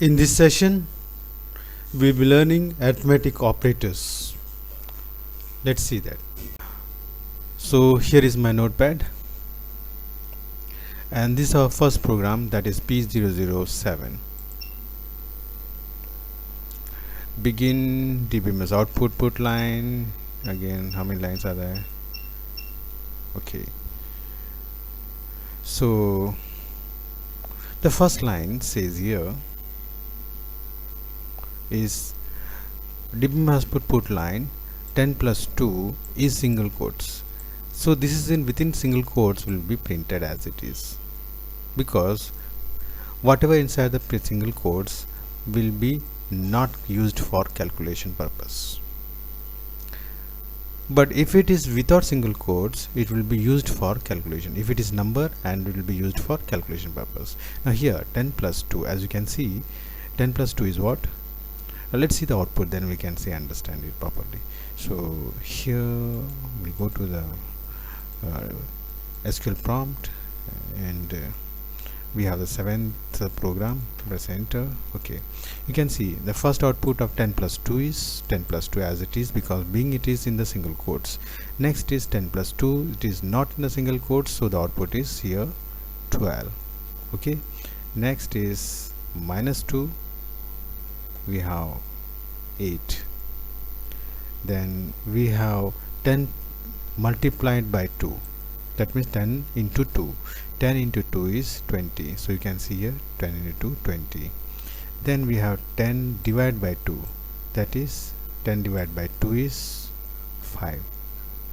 In this session, we'll be learning arithmetic operators. Let's see that. So here is my notepad, and this is our first program, that is P007. Begin DBMS output put line. Again, how many lines are there? Okay. So the first line says here is DBMS output put line 10 plus 2 is single quotes. So this is within single quotes will be printed as it is, because whatever inside the single quotes will be not used for calculation purpose. But if it is without single quotes, it will be used for calculation. If it is number, and it will be used for calculation purpose. Now here 10 plus 2, as you can see, 10 plus 2 is what? Let's see the output, then we can see understand it properly. So here we go to the SQL prompt, and we have the seventh program. Press enter. Okay, you can see the first output of 10 plus 2 is 10 plus 2 as it is, because being it is in the single quotes. Next is 10 plus 2, it is not in the single quotes, so the output is here 12. Okay, next is minus 2, we have 8. Then we have 10 multiplied by 2, that means 10 into 2. 10 into 2 is 20, so you can see here 10 into 20. Then we have 10 divided by 2, that is 10 divided by 2 is 5,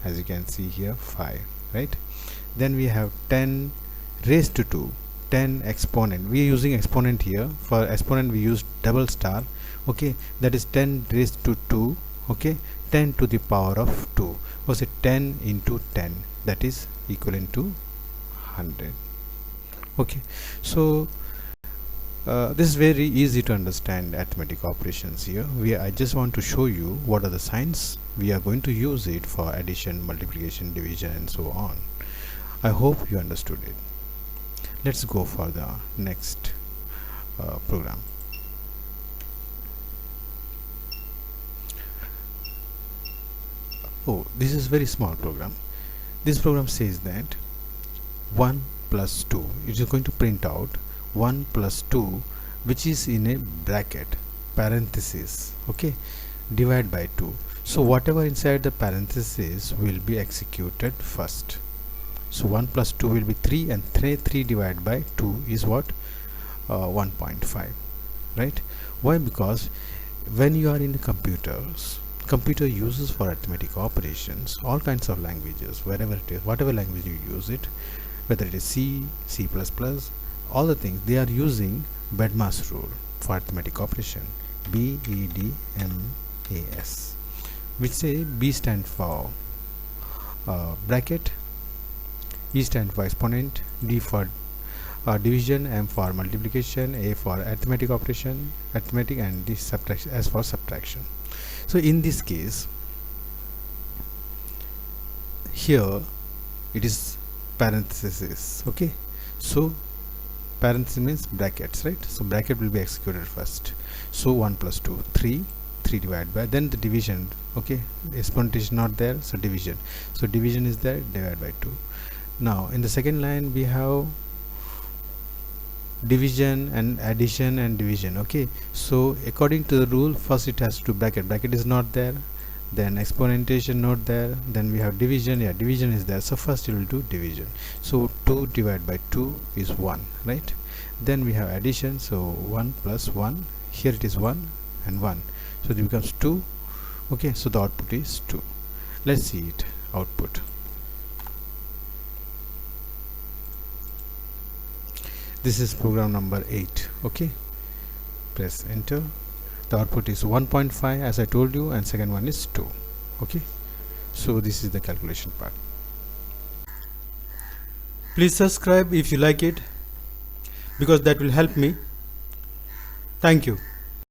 as you can see here 5, right? Then we have 10 raised to 2, 10 exponent. We are using exponent here. For exponent we use double star. Okay, that is 10 raised to 2. Okay, 10 to the power of 2 was it 10 into 10, that is equivalent to 100. Okay, so this is very easy to understand arithmetic operations here. I just want to show you what are the signs we are going to use it for addition, multiplication, division, and so on. I hope you understood it. Let's go for the next program. Oh, this is very small program. This program says that 1 plus 2, it is going to print out 1 plus 2, which is in a bracket, parenthesis, okay, divide by 2. So whatever inside the parenthesis will be executed first. So 1 plus 2 will be 3, and 3 divided by 2 is what? 1.5, right? Why? Because when you are in the computer uses for arithmetic operations all kinds of languages, wherever it is, whatever language you use it, whether it is C, C++, all the things, they are using BEDMAS rule for arithmetic operation, BEDMAS, which say B stands for bracket, E stands for exponent, D for division, M for multiplication, A for arithmetic operation, arithmetic, and D subtraction, S for subtraction. So in this case, here it is parenthesis. Okay, so parenthesis means brackets, right? So bracket will be executed first. So 1 plus 2, 3 divided by, then the division. Okay, exponent is not there, so division. So division is there, divided by 2. Now in the second line we have division and addition and division. Okay, so according to the rule, first it has to bracket is not there, then exponentation not there, then we have division. Yeah, division is there, so first you will do division. So 2 divided by 2 is 1, right? Then we have addition, so 1 plus 1, here it is 1 and 1, so it becomes 2. Okay, so the output is 2. Let's see it, output. This is program number 8. Okay, press enter. The output is 1.5 as I told you, and second one is 2. Okay, so this is the calculation part. Please subscribe if you like it, because that will help me. Thank you.